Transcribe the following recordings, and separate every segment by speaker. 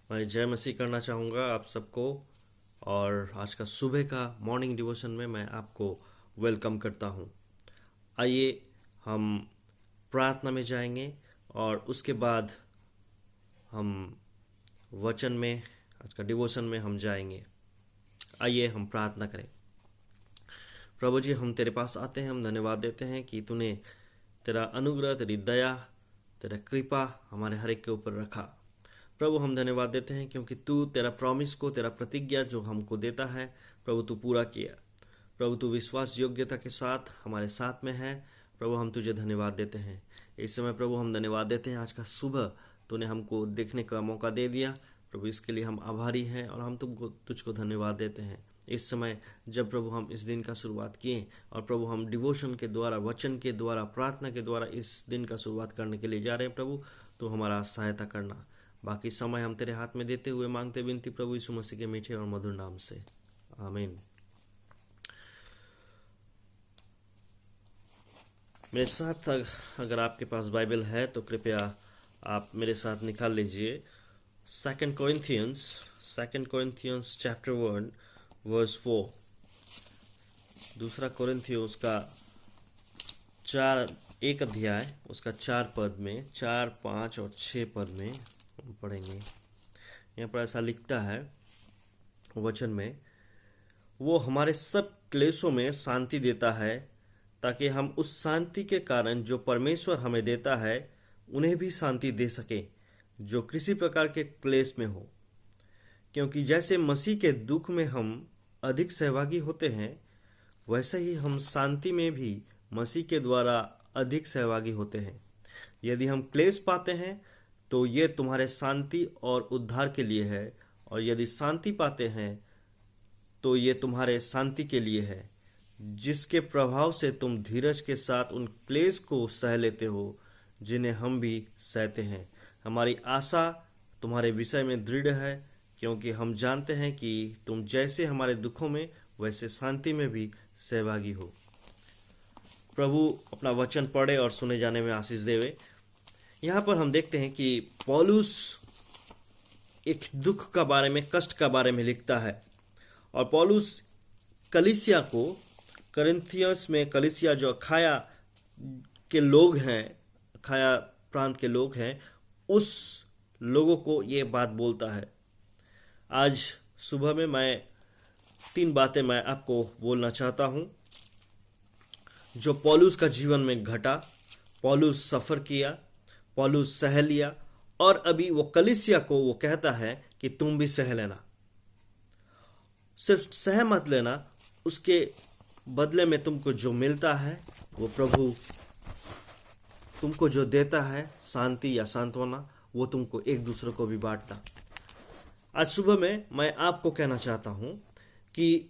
Speaker 1: मैं जय मसीह करना चाहूँगा आप सबको। और आज का सुबह का मॉर्निंग डिवोशन में मैं आपको वेलकम करता हूँ। आइए हम प्रार्थना में जाएंगे और उसके बाद हम वचन में, आज का डिवोशन में हम जाएंगे। आइए हम प्रार्थना करें। प्रभु जी, हम तेरे पास आते हैं, हम धन्यवाद देते हैं कि तूने तेरा अनुग्रह, तेरी दया, तेरा कृपा हमारे हर एक के ऊपर रखा। प्रभु हम धन्यवाद देते हैं क्योंकि तू तेरा प्रॉमिस को, तेरा प्रतिज्ञा जो हमको देता है प्रभु, तू पूरा किया। प्रभु तू विश्वास योग्यता के साथ हमारे साथ में है। प्रभु हम तुझे धन्यवाद देते हैं। इस समय प्रभु हम धन्यवाद देते हैं, आज का सुबह तूने हमको देखने का मौका दे दिया। प्रभु इसके लिए हम आभारी हैं और हम तुझको धन्यवाद देते हैं। इस समय जब प्रभु हम इस दिन का शुरुआत किए और प्रभु हम डिवोशन के द्वारा, वचन के द्वारा, प्रार्थना के द्वारा इस दिन का शुरुआत करने के लिए जा रहे हैं प्रभु, तो हमारा सहायता करना। बाकी समय हम तेरे हाथ में देते हुए मांगते विनती प्रभु यीशु मसीह के मीठे और मधुर नाम से, आमीन। मेरे साथ अगर आपके पास बाइबल है तो कृपया आप मेरे साथ निकाल लीजिए सेकंड कोरिन्थियंस चैप्टर 1 वर्स 4। दूसरा कोरिन्थियंस का एक अध्याय उसका 4 पद में, 4, 5 और 6 पद में हम पढ़ेंगे। यहाँ पर ऐसा लिखता है वचन में, वो हमारे सब क्लेशों में शांति देता है ताकि हम उस शांति के कारण जो परमेश्वर हमें देता है उन्हें भी शांति दे सके जो किसी प्रकार के क्लेश में हो। क्योंकि जैसे मसीह के दुख में हम अधिक सहभागी होते हैं, वैसे ही हम शांति में भी मसीह के द्वारा अधिक सहभागी होते हैं। यदि हम क्लेश पाते हैं तो ये तुम्हारे शांति और उद्धार के लिए है, और यदि शांति पाते हैं तो ये तुम्हारे शांति के लिए है, जिसके प्रभाव से तुम धीरज के साथ उन क्लेश को सह लेते हो जिन्हें हम भी सहते हैं। हमारी आशा तुम्हारे विषय में दृढ़ है, क्योंकि हम जानते हैं कि तुम जैसे हमारे दुखों में वैसे शांति में भी सहभागी हो। प्रभु अपना वचन पढ़े और सुने जाने में आशीष देवे। यहाँ पर हम देखते हैं कि पौलुस एक दुख का बारे में, कष्ट का बारे में लिखता है। और पौलुस कलीसिया को, कोरिन्थियस में कलीसिया जो अखाया के लोग हैं, अखाया प्रांत के लोग हैं, उस लोगों को ये बात बोलता है। आज सुबह में मैं 3 बातें मैं आपको बोलना चाहता हूँ जो पौलुस का जीवन में घटा। पौलुस सफ़र किया, पौलुस सह लिया, और अभी वो कलीसिया को वो कहता है कि तुम भी सह लेना। सिर्फ सह मत लेना, उसके बदले में तुमको जो मिलता है वो प्रभु तुमको जो देता है, शांति या सांत्वना, वो तुमको एक दूसरे को भी बांटना। आज सुबह में मैं आपको कहना चाहता हूं कि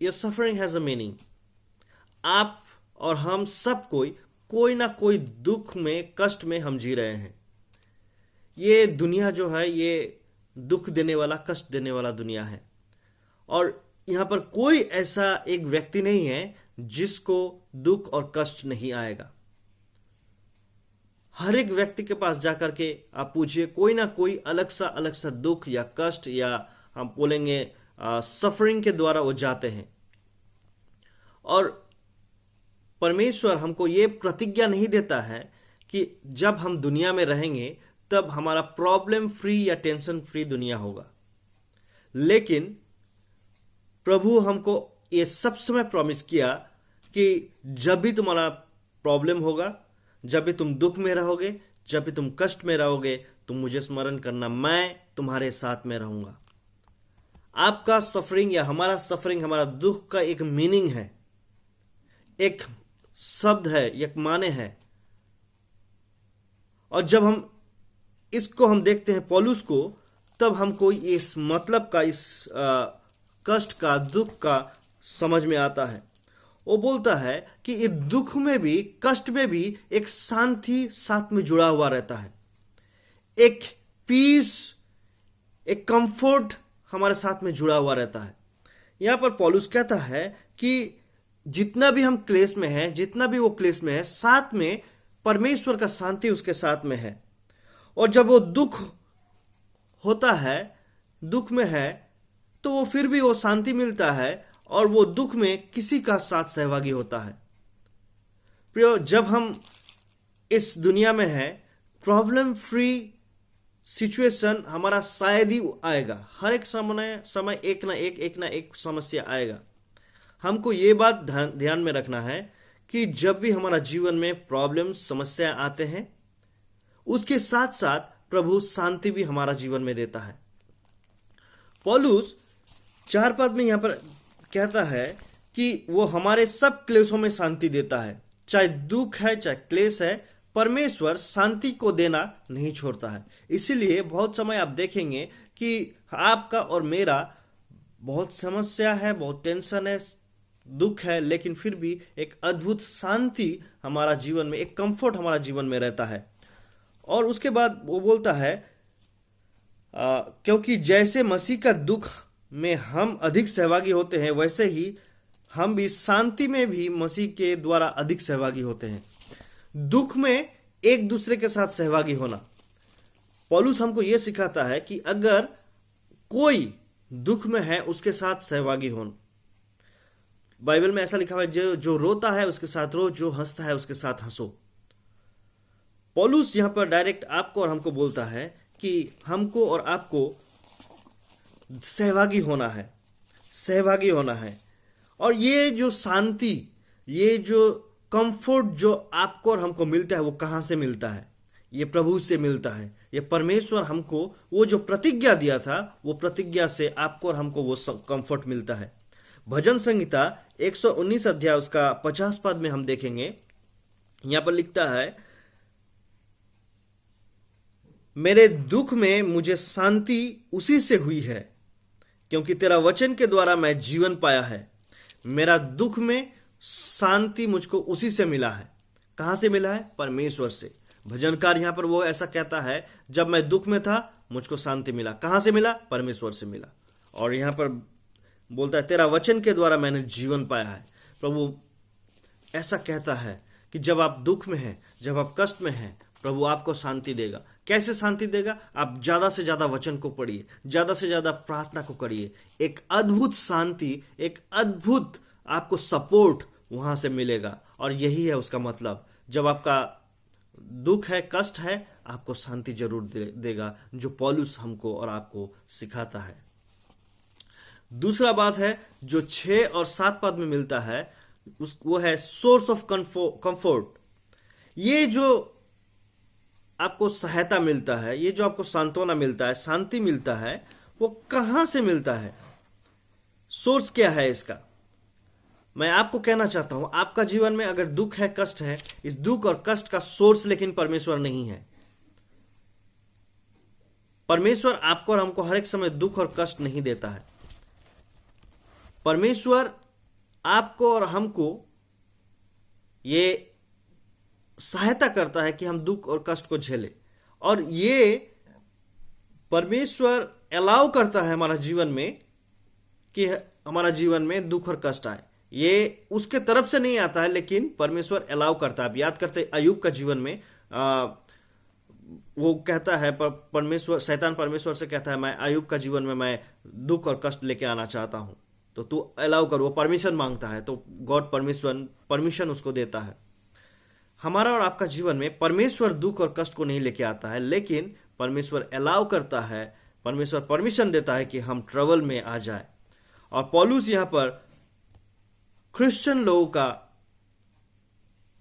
Speaker 1: your suffering has a meaning. आप और हम सब कोई ना कोई दुख में, कष्ट में हम जी रहे हैं। ये दुनिया जो है, ये दुख देने वाला, कष्ट देने वाला दुनिया है। और यहाँ पर कोई ऐसा एक व्यक्ति नहीं है जिसको दुख और कष्ट नहीं आएगा। हर एक व्यक्ति के पास जाकर के आप पूछिए, कोई ना कोई अलग सा दुख या कष्ट, या हम बोलेंगे सफरिंग के द्वारा वो जाते हैं। और परमेश्वर हमको ये प्रतिज्ञा नहीं देता है कि जब हम दुनिया में रहेंगे तब हमारा प्रॉब्लम फ्री या टेंशन फ्री दुनिया होगा। लेकिन प्रभु हमको ये सब समय प्रॉमिस किया कि जब भी तुम्हारा प्रॉब्लम होगा, जब भी तुम दुख में रहोगे, जब भी तुम कष्ट में रहोगे, तुम मुझे स्मरण करना, मैं तुम्हारे साथ में रहूंगा। आपका सफरिंग या हमारा सफरिंग, हमारा दुख का एक मीनिंग है, एक शब्द है, एक माने है। और जब हम इसको हम देखते हैं पौलुस को, तब हमको इस मतलब का, इस कष्ट का, दुख का समझ में आता है। वो बोलता है कि इस दुख में भी, कष्ट में भी एक शांति साथ में जुड़ा हुआ रहता है, एक पीस, एक कंफर्ट हमारे साथ में जुड़ा हुआ रहता है। यहां पर पौलुस कहता है कि जितना भी हम क्लेश में हैं, जितना भी वो क्लेश में है, साथ में परमेश्वर का शांति उसके साथ में है। और जब वो दुख होता है दुख में है तो वो फिर भी वो शांति मिलता है और वो दुख में किसी का साथ सहभागी होता है। प्रियो, जब हम इस दुनिया में हैं, प्रॉब्लम फ्री सिचुएशन हमारा शायद ही आएगा। हर एक समय एक ना एक समस्या आएगा। हमको ये बात ध्यान में रखना है कि जब भी हमारा जीवन में प्रॉब्लम समस्या आते हैं, उसके साथ साथ प्रभु शांति भी हमारा जीवन में देता है। पौलुस 4 पद में यहां पर कहता है कि वो हमारे सब क्लेशों में शांति देता है। चाहे दुख है, चाहे क्लेश है, परमेश्वर शांति को देना नहीं छोड़ता है। इसीलिए बहुत समय आप देखेंगे कि आपका और मेरा बहुत समस्या है, बहुत टेंशन है, दुख है, लेकिन फिर भी एक अद्भुत शांति हमारा जीवन में, एक कंफर्ट हमारा जीवन में रहता है। और उसके बाद वो बोलता है क्योंकि जैसे मसीह का दुख में हम अधिक सहभागी होते हैं, वैसे ही हम भी शांति में भी मसीह के द्वारा अधिक सहभागी होते हैं। दुख में एक दूसरे के साथ सहभागी होना। पौलुस हमको यह सिखाता है कि अगर कोई दुख में है, उसके साथ सहभागी होना। बाइबल में ऐसा लिखा हुआ है, जो रोता है उसके साथ रो, जो हंसता है उसके साथ हंसो। पौलुस यहां पर डायरेक्ट आपको और हमको बोलता है कि हमको और आपको सहभागी होना है, सहभागी होना है। और ये जो शांति, ये जो कंफर्ट जो आपको और हमको मिलता है, वो कहां से मिलता है? ये प्रभु से मिलता है। ये परमेश्वर हमको वो जो प्रतिज्ञा दिया था, वो प्रतिज्ञा से आपको और हमको वो कंफर्ट मिलता है। भजन संहिता 119 अध्याय उसका 50 पद में हम देखेंगे, यहां पर लिखता है, मेरे दुख में मुझे शांति उसी से हुई है, क्योंकि तेरा वचन के द्वारा मैं जीवन पाया है। मेरा दुख में शांति मुझको उसी से मिला है। कहां से मिला है? परमेश्वर से। भजनकार यहां पर वो ऐसा कहता है, जब मैं दुख में था मुझको शांति मिला। कहां से मिला? परमेश्वर से मिला। और यहां पर बोलता है, तेरा वचन के द्वारा मैंने जीवन पाया है। प्रभु ऐसा कहता है कि जब आप दुख में हैं, जब आप कष्ट में हैं, प्रभु आपको शांति देगा। कैसे शांति देगा? आप ज्यादा से ज्यादा वचन को पढ़िए, ज्यादा से ज्यादा प्रार्थना को करिए। एक अद्भुत शांति, एक अद्भुत आपको सपोर्ट वहां से मिलेगा। और यही है उसका मतलब। जब आपका दुख है, कष्ट है, आपको शांति जरूर देगा, जो पौलुस हमको और आपको सिखाता है। दूसरा बात है जो 6 और 7 पद में मिलता है, वो है सोर्स ऑफ कंफर्ट। ये जो आपको सहायता मिलता है, ये जो आपको सांत्वना मिलता है, शांति मिलता है, वो कहां से मिलता है? सोर्स क्या है इसका? मैं आपको कहना चाहता हूं, आपका जीवन में अगर दुख है, कष्ट है, इस दुख और कष्ट का सोर्स लेकिन परमेश्वर नहीं है। परमेश्वर आपको और हमको हर एक समय दुख और कष्ट नहीं देता है। परमेश्वर आपको और हमको ये सहायता करता है कि हम दुख और कष्ट को झेले। और ये परमेश्वर अलाउ करता है हमारा जीवन में कि हमारा जीवन में दुख और कष्ट आए। ये उसके तरफ से नहीं आता है, लेकिन परमेश्वर अलाउ करता है। आप याद करते अय्यूब का जीवन में वो कहता है, परमेश्वर, शैतान परमेश्वर से कहता है, मैं अय्यूब का जीवन में मैं दुख और कष्ट लेके आना चाहता हूं, तो तू अलाउ कर। वो परमिशन मांगता है, तो गॉड परमिशन उसको देता है। हमारा और आपका जीवन में परमेश्वर दुख और कष्ट को नहीं लेके आता है, लेकिन परमेश्वर अलाउ करता है, परमेश्वर परमिशन देता है कि हम ट्रबल में आ जाए। और पौलुस यहां पर क्रिश्चियन लोगों का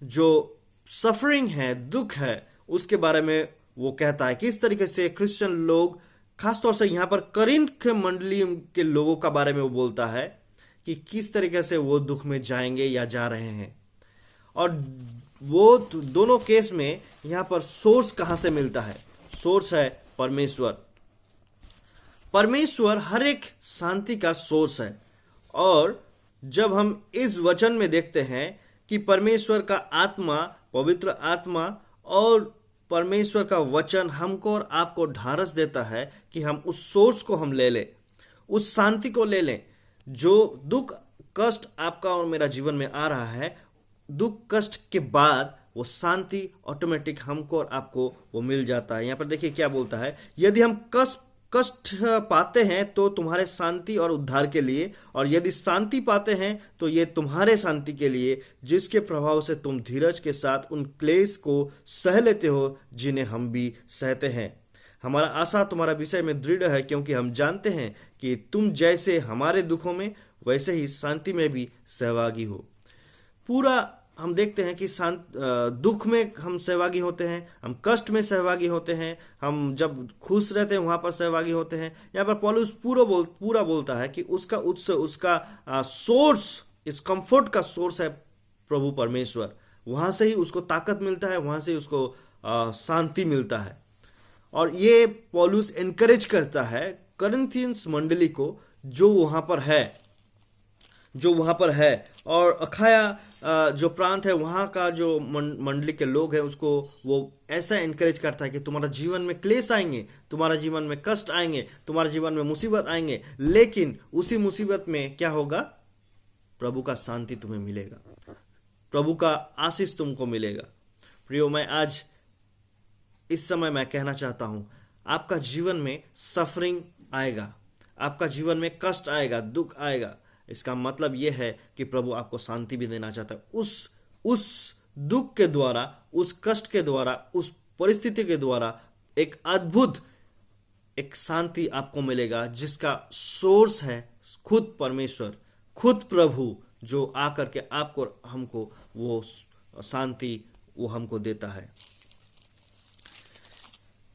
Speaker 1: जो सफरिंग है, दुख है, उसके बारे में वो कहता है। किस तरीके से क्रिश्चियन लोग, खासतौर से यहां पर करिंथ के मंडली के लोगों का बारे में वो बोलता है कि किस तरीके से वो दुख में जाएंगे या जा रहे हैं। और वो दोनों केस में यहां पर सोर्स कहां से मिलता है? सोर्स है परमेश्वर। परमेश्वर हर एक शांति का सोर्स है। और जब हम इस वचन में देखते हैं कि परमेश्वर का आत्मा, पवित्र आत्मा और परमेश्वर का वचन हमको और आपको ढारस देता है कि हम उस सोर्स को हम ले लें, उस शांति को ले लें। जो दुख कष्ट आपका और मेरा जीवन में आ रहा है, दुख कष्ट के बाद वो शांति ऑटोमेटिक हमको और आपको वो मिल जाता है। यहां पर देखिए क्या बोलता है, यदि हम कष्ट पाते हैं तो तुम्हारे शांति और उद्धार के लिए, और यदि शांति पाते हैं तो ये तुम्हारे शांति के लिए, जिसके प्रभाव से तुम धीरज के साथ उन क्लेश को सह लेते हो जिन्हें हम भी सहते हैं। हमारा आशा तुम्हारा विषय में दृढ़ है, क्योंकि हम जानते हैं कि तुम जैसे हमारे दुखों में वैसे ही शांति में भी सहभागी हो। पूरा हम देखते हैं कि दुख में हम सहभागी होते हैं, हम कष्ट में सहभागी होते हैं, हम जब खुश रहते हैं वहां पर सहभागी होते हैं। यहाँ पर पौलुस पूरा बोलता है कि उसका उत्स, उसका सोर्स, इस कंफर्ट का सोर्स है प्रभु परमेश्वर। वहां से ही उसको ताकत मिलता है, वहां से ही उसको शांति मिलता है। और ये पौलुस एनकरेज करता है करिन्थियंस मंडली को जो वहां पर है, और अखाया जो प्रांत है वहाँ का जो मंडली के लोग हैं उसको वो ऐसा एनकरेज करता है कि तुम्हारा जीवन में क्लेश आएंगे, तुम्हारा जीवन में कष्ट आएंगे, तुम्हारे जीवन में मुसीबत आएंगे, लेकिन उसी मुसीबत में क्या होगा? प्रभु का शांति तुम्हें मिलेगा, प्रभु का आशीष तुमको मिलेगा। प्रियो, मैं आज इस समय मैं कहना चाहता हूं, आपका जीवन में सफरिंग आएगा, आपका जीवन में कष्ट आएगा, दुख आएगा। इसका मतलब यह है कि प्रभु आपको शांति भी देना चाहता है। उस दुख के द्वारा, उस कष्ट के द्वारा, उस परिस्थिति के द्वारा एक अद्भुत एक शांति आपको मिलेगा, जिसका सोर्स है खुद परमेश्वर, खुद प्रभु, जो आकर के आपको, हमको वो शांति वो हमको देता है।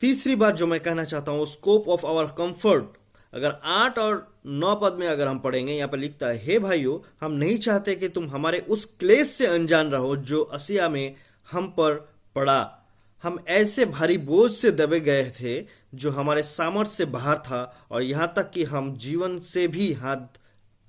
Speaker 1: तीसरी बात जो मैं कहना चाहता हूं, स्कोप ऑफ आवर कंफर्ट। अगर 8 और 9 पद में अगर हम पढ़ेंगे, यहाँ पर लिखता है, हे भाइयों, हम नहीं चाहते कि तुम हमारे उस क्लेश से अनजान रहो जो असिया में हम पर पड़ा। हम ऐसे भारी बोझ से दबे गए थे जो हमारे सामर्थ्य से बाहर था, और यहाँ तक कि हम जीवन से भी हाथ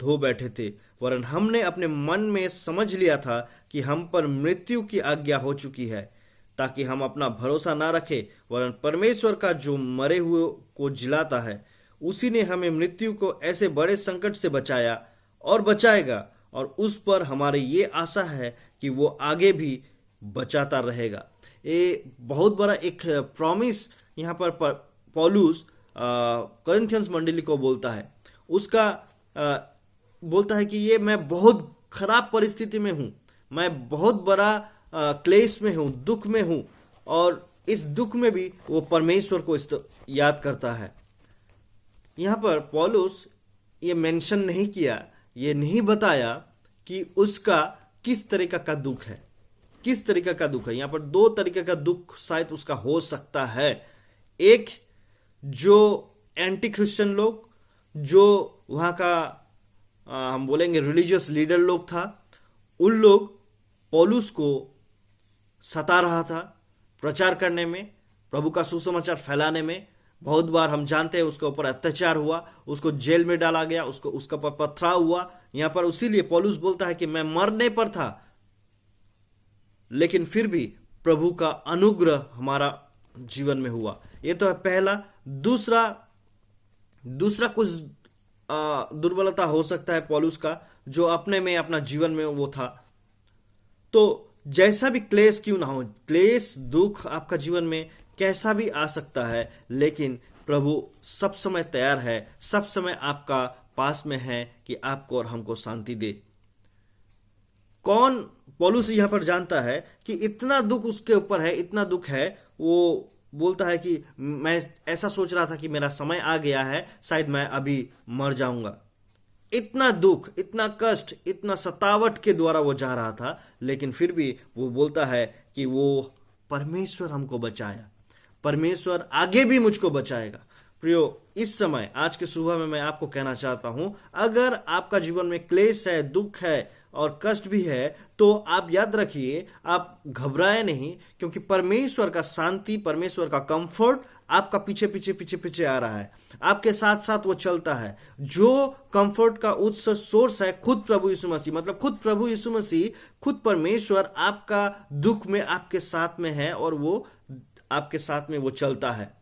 Speaker 1: धो बैठे थे। वरन हमने अपने मन में समझ लिया था कि हम पर मृत्यु की आज्ञा हो चुकी है, ताकि हम अपना भरोसा ना रखें, वरन परमेश्वर का जो मरे हुए को जिलाता है, उसी ने हमें मृत्यु को ऐसे बड़े संकट से बचाया और बचाएगा, और उस पर हमारी ये आशा है कि वो आगे भी बचाता रहेगा। ये बहुत बड़ा एक प्रॉमिस यहाँ पर पौलुस करिन्थियंस मंडली को बोलता है। उसका बोलता है कि ये मैं बहुत खराब परिस्थिति में हूँ, मैं बहुत बड़ा क्लेश में हूँ, दुख में हूँ, और इस दुख में भी वो परमेश्वर को याद करता है। यहाँ पर पौलुस ये मेंशन नहीं किया, ये नहीं बताया कि उसका किस तरीका का दुख है, किस तरीका का दुख है। यहाँ पर 2 तरीके का दुख शायद उसका हो सकता है। एक, जो एंटी क्रिश्चियन लोग, जो वहाँ का हम बोलेंगे रिलीजियस लीडर लोग था, उन लोग पौलुस को सता रहा था प्रचार करने में, प्रभु का सुसमाचार फैलाने में। बहुत बार हम जानते हैं उसके ऊपर अत्याचार हुआ, उसको जेल में डाला गया, उसका ऊपर पथराव हुआ। यहाँ पर उसीलिए पौलुस बोलता है कि मैं मरने पर था, लेकिन फिर भी प्रभु का अनुग्रह हमारा जीवन में हुआ। ये तो है पहला। दूसरा कुछ दुर्बलता हो सकता है पौलुस का, जो अपने में, अपना जीवन में वो था। तो जैसा भी क्लेश क्यों ना हो, क्लेश दुख आपका जीवन में कैसा भी आ सकता है, लेकिन प्रभु सब समय तैयार है, सब समय आपका पास में है कि आपको और हमको शांति दे। कौन पौलुस यहाँ पर जानता है कि इतना दुख उसके ऊपर है, इतना दुख है। वो बोलता है कि मैं ऐसा सोच रहा था कि मेरा समय आ गया है, शायद मैं अभी मर जाऊंगा। इतना दुख, इतना कष्ट, इतना सतावट के द्वारा वो जा रहा था, लेकिन फिर भी वो बोलता है कि वो परमेश्वर हमको बचाया, परमेश्वर आगे भी मुझको बचाएगा। प्रियो, इस समय आज के सुबह में मैं आपको कहना चाहता हूं, अगर आपका जीवन में क्लेश है, दुख है और कष्ट भी है, तो आप याद रखिए, आप घबराए नहीं, क्योंकि परमेश्वर का शांति, परमेश्वर का कंफर्ट आपका पीछे पीछे पीछे पीछे आ रहा है, आपके साथ साथ वो चलता है। जो कंफर्ट का उत्स सोर्स है खुद प्रभु यीशु मसीह, मतलब खुद प्रभु यीशु मसीह, खुद परमेश्वर आपका दुख में आपके साथ में है, और वो आपके साथ में वो चलता है।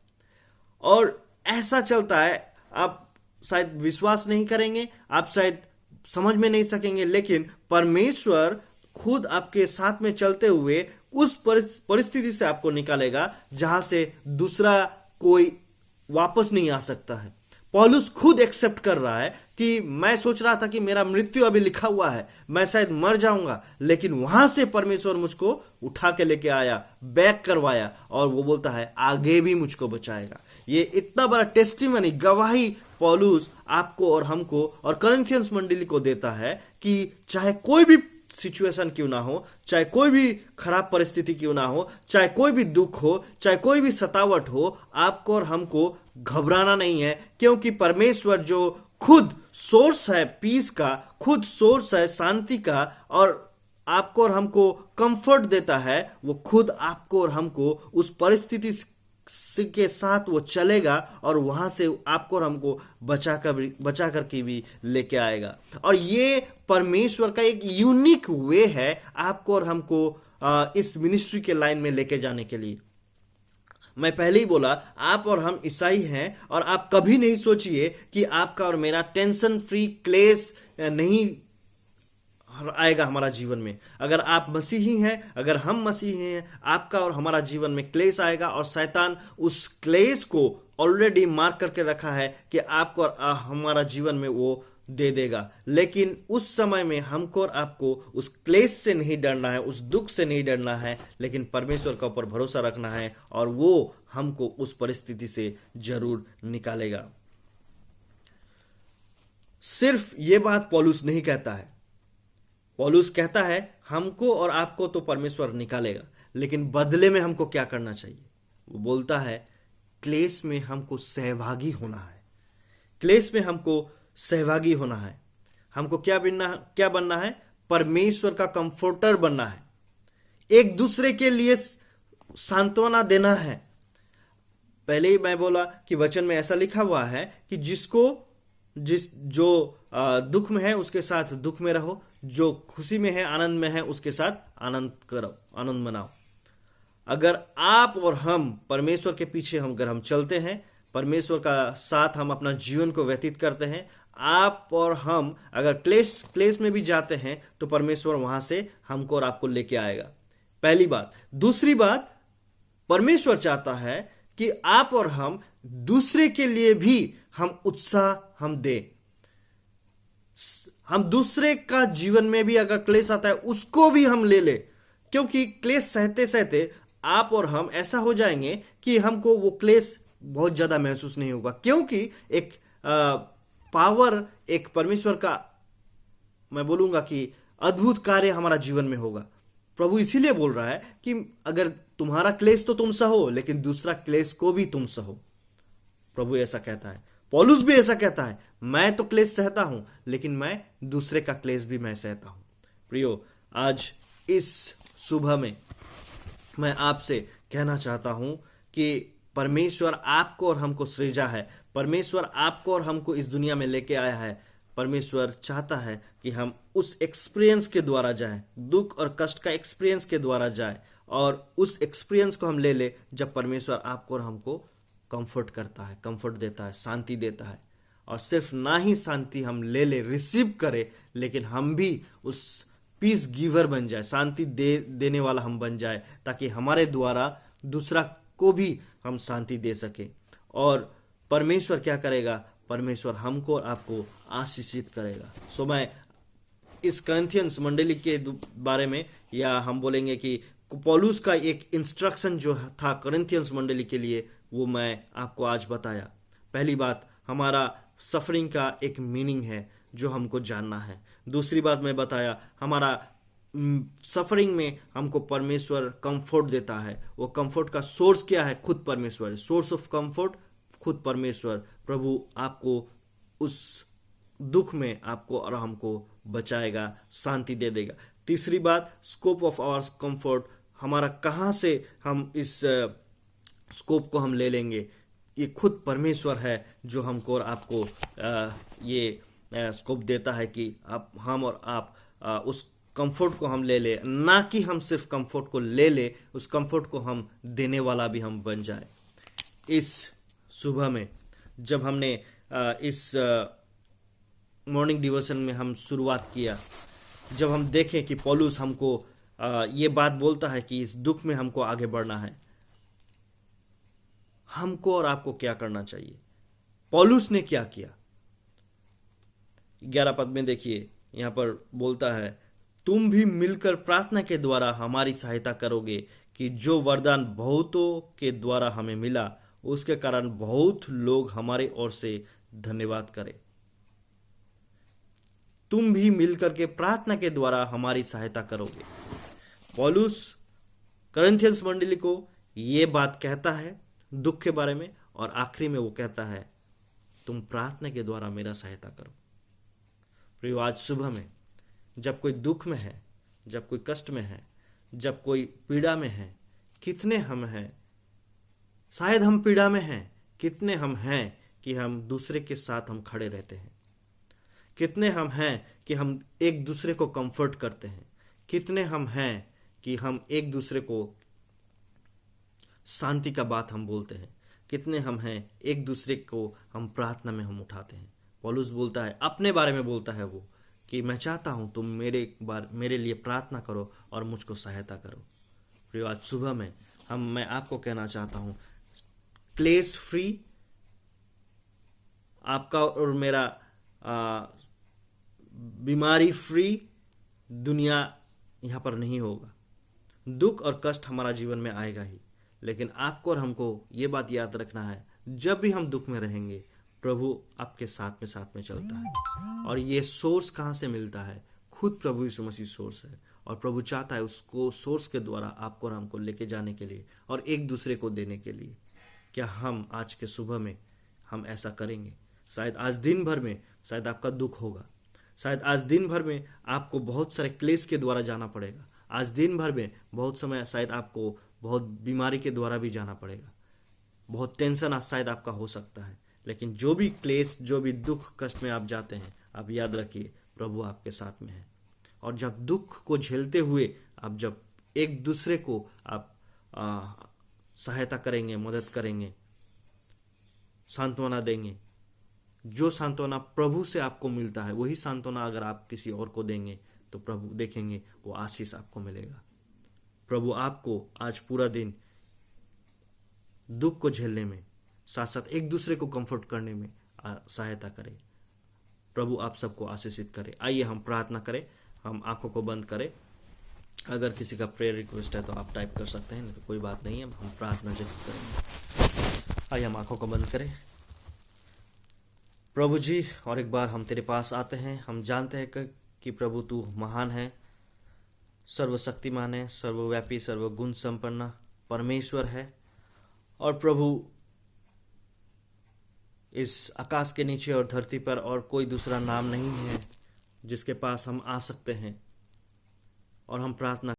Speaker 1: और ऐसा चलता है, आप शायद विश्वास नहीं करेंगे, आप शायद समझ में नहीं सकेंगे, लेकिन परमेश्वर खुद आपके साथ में चलते हुए उस परिस्थिति से आपको निकालेगा जहां से दूसरा कोई वापस नहीं आ सकता है। पौलुस खुद एक्सेप्ट कर रहा है कि मैं सोच रहा था कि मेरा मृत्यु अभी लिखा हुआ है, मैं शायद मर जाऊंगा, लेकिन वहां से परमेश्वर मुझको उठा के लेके आया, बैक करवाया, और वो बोलता है आगे भी मुझको बचाएगा। ये इतना बड़ा टेस्टिमनी, गवाही पौलुस आपको और हमको और करिन्थियंस मंडली को देता है कि चाहे कोई भी सिचुएशन क्यों ना हो, चाहे कोई भी खराब परिस्थिति क्यों ना हो, चाहे कोई भी दुख हो, चाहे कोई भी सतावट हो, आपको और हमको घबराना नहीं है, क्योंकि परमेश्वर जो खुद सोर्स है पीस का, खुद सोर्स है शांति का, और आपको और हमको कंफर्ट देता है, वो खुद आपको और हमको उस परिस्थिति के साथ वो चलेगा और वहां से आपको और हमको बचा करके भी लेके आएगा। और ये परमेश्वर का एक यूनिक वे है आपको और हमको इस मिनिस्ट्री के लाइन में लेके जाने के लिए। मैं पहले ही बोला, आप और हम ईसाई हैं, और आप कभी नहीं सोचिए कि आपका और मेरा टेंशन फ्री क्लेश नहीं आएगा हमारा जीवन में। अगर आप मसीही हैं, अगर हम मसीही हैं, आपका और हमारा जीवन में क्लेश आएगा, और शैतान उस क्लेश को ऑलरेडी मार्क करके रखा है कि आपको और हमारा जीवन में वो दे देगा। लेकिन उस समय में हमको और आपको उस क्लेश से नहीं डरना है, उस दुख से नहीं डरना है, लेकिन परमेश्वर का ऊपर भरोसा रखना है, और वो हमको उस परिस्थिति से जरूर निकालेगा। सिर्फ ये बात पौलुस नहीं कहता है। पौलुस कहता है हमको और आपको तो परमेश्वर निकालेगा, लेकिन बदले में हमको क्या करना चाहिए? वो बोलता है क्लेश में हमको सहभागी होना है। क्लेश में हमको सहभागी होना है। हमको क्या बनना है? परमेश्वर का कंफर्टर बनना है। एक दूसरे के लिए सांत्वना देना है। पहले ही मैं बोला कि वचन में ऐसा लिखा हुआ है कि जो दुख में है उसके साथ दुख में रहो, जो खुशी में है, आनंद में है, उसके साथ आनंद करो, आनंद मनाओ। अगर आप और हम परमेश्वर के पीछे अगर हम चलते हैं, परमेश्वर का साथ हम अपना जीवन को व्यतीत करते हैं, आप और हम अगर क्लेश में भी जाते हैं, तो परमेश्वर वहां से हमको और आपको लेके आएगा। पहली बात। दूसरी बात, परमेश्वर चाहता है कि आप और हम दूसरे के लिए भी हम उत्साह हम दें। हम दूसरे का जीवन में भी अगर क्लेश आता है उसको भी हम ले ले, क्योंकि क्लेश सहते सहते आप और हम ऐसा हो जाएंगे कि हमको वो क्लेश बहुत ज्यादा महसूस नहीं होगा, क्योंकि एक पावर, एक परमेश्वर का मैं बोलूंगा कि अद्भुत कार्य हमारा जीवन में होगा। प्रभु इसीलिए बोल रहा है कि अगर तुम्हारा क्लेश तो तुम सहो, लेकिन दूसरा क्लेश को भी तुम सहो। प्रभु ऐसा कहता है, पौलुस भी ऐसा कहता है, मैं तो क्लेश सहता हूं, लेकिन मैं दूसरे का क्लेश भी मैं सहता हूं। प्रियो, आज इस सुबह में मैं आपसे कहना चाहता हूं कि परमेश्वर आपको और हमको सृजा है। परमेश्वर आपको और हमको इस दुनिया में लेके आया है। परमेश्वर चाहता है कि हम उस एक्सपीरियंस के द्वारा जाएं, दुख और कष्ट का एक्सपीरियंस के द्वारा जाएं, और उस एक्सपीरियंस को हम ले ले जब परमेश्वर आपको और हमको कंफर्ट करता है, कंफर्ट देता है, शांति देता है। और सिर्फ ना ही शांति हम ले ले, रिसीव करें, लेकिन हम भी उस पीस गिवर बन जाए, शांति देने वाला हम बन जाए, ताकि हमारे द्वारा दूसरा को भी हम शांति दे सके। और परमेश्वर क्या करेगा? परमेश्वर हमको और आपको आशीषित करेगा। सो मैं इस करिन्थियंस मंडली के बारे में, या हम बोलेंगे कि पौलुस का एक इंस्ट्रक्शन जो था करिन्थियंस मंडली के लिए, वो मैं आपको आज बताया। पहली बात, हमारा सफरिंग का एक मीनिंग है जो हमको जानना है। दूसरी बात मैं बताया, हमारा सफरिंग में हमको परमेश्वर कंफर्ट देता है। वो कंफर्ट का सोर्स क्या है? खुद परमेश्वर। सोर्स ऑफ कंफर्ट खुद परमेश्वर। प्रभु आपको उस दुख में आपको और हमको बचाएगा, शांति दे देगा। तीसरी बात, स्कोप ऑफ आवर कंफर्ट, हमारा कहाँ से हम इस स्कोप को हम ले लेंगे? ये खुद परमेश्वर है जो हमको और आपको ये स्कोप देता है कि हम और आप उस कंफर्ट को हम ले ले, ना कि हम सिर्फ कंफर्ट को ले ले, उस कंफर्ट को हम देने वाला भी हम बन जाए। इस सुबह में जब हमने इस मॉर्निंग डिवोशन में हम शुरुआत किया, जब हम देखें कि पौलुस हमको ये बात बोलता है कि इस दुख में हमको आगे बढ़ना है, हमको और आपको क्या करना चाहिए। पौलुस ने क्या किया? 11 पद में देखिए, यहां पर बोलता है, तुम भी मिलकर प्रार्थना के द्वारा हमारी सहायता करोगे कि जो वरदान बहुतों के द्वारा हमें मिला उसके कारण बहुत लोग हमारे ओर से धन्यवाद करें। तुम भी मिलकर के प्रार्थना के द्वारा हमारी सहायता करोगे। पौलुस करंथियंस मंडली को यह बात कहता है दुख के बारे में, और आखिरी में वो कहता है, तुम प्रार्थना के द्वारा मेरा सहायता करो। प्रियो, आज सुबह में जब कोई दुख में है, जब कोई कष्ट में है, जब कोई पीड़ा में है, कितने हम हैं, शायद हम पीड़ा में हैं, कितने हम हैं कि हम दूसरे के साथ हम खड़े रहते हैं, कितने हम हैं कि हम एक दूसरे को कंफर्ट करते हैं, कितने हम हैं कि हम एक दूसरे को शांति का बात हम बोलते हैं, कितने हम हैं एक दूसरे को हम प्रार्थना में हम उठाते हैं। पौलुस बोलता है, अपने बारे में बोलता है वो, कि मैं चाहता हूं तुम मेरे लिए प्रार्थना करो और मुझको सहायता करो। प्रिय, आज सुबह में मैं आपको कहना चाहता हूं, क्लेश फ्री आपका और मेरा बीमारी फ्री दुनिया यहां पर नहीं होगा। दुख और कष्ट हमारा जीवन में आएगा ही, लेकिन आपको और हमको ये बात याद रखना है, जब भी हम दुख में रहेंगे प्रभु आपके साथ में चलता है। और ये सोर्स कहाँ से मिलता है? खुद प्रभु यीशु मसीह सोर्स है, और प्रभु चाहता है उसको सोर्स के द्वारा आपको और हमको लेके जाने के लिए और एक दूसरे को देने के लिए। क्या हम आज के सुबह में हम ऐसा करेंगे? शायद आज दिन भर में शायद आपका दुख होगा, शायद आज दिन भर में आपको बहुत सारे क्लेश के द्वारा जाना पड़ेगा, आज दिन भर में बहुत समय शायद आपको बहुत बीमारी के द्वारा भी जाना पड़ेगा, बहुत टेंशन आज शायद आपका हो सकता है। लेकिन जो भी क्लेश, जो भी दुख कष्ट में आप जाते हैं, आप याद रखिए प्रभु आपके साथ में है। और जब दुख को झेलते हुए आप जब एक दूसरे को आप सहायता करेंगे, मदद करेंगे, सांत्वना देंगे, जो सांत्वना प्रभु से आपको मिलता है वही सांत्वना अगर आप किसी और को देंगे तो प्रभु देखेंगे वो आशीष आपको मिलेगा। प्रभु आपको आज पूरा दिन दुख को झेलने में, साथ साथ एक दूसरे को कंफर्ट करने में सहायता करे। प्रभु आप सबको आशीषित करे। आइए हम प्रार्थना करें, हम आंखों को बंद करें। अगर किसी का प्रेयर रिक्वेस्ट है तो आप टाइप कर सकते हैं, नहीं तो कोई बात नहीं है, हम प्रार्थना जरूर करेंगे। आइए हम आंखों को बंद करें। प्रभु जी, और एक बार हम तेरे पास आते हैं। हम जानते हैं कि प्रभु तू महान है, सर्वशक्तिमान है, सर्वव्यापी, सर्वगुण संपन्न परमेश्वर है। और प्रभु इस आकाश के नीचे और धरती पर और कोई दूसरा नाम नहीं है जिसके पास हम आ सकते हैं और हम प्रार्थना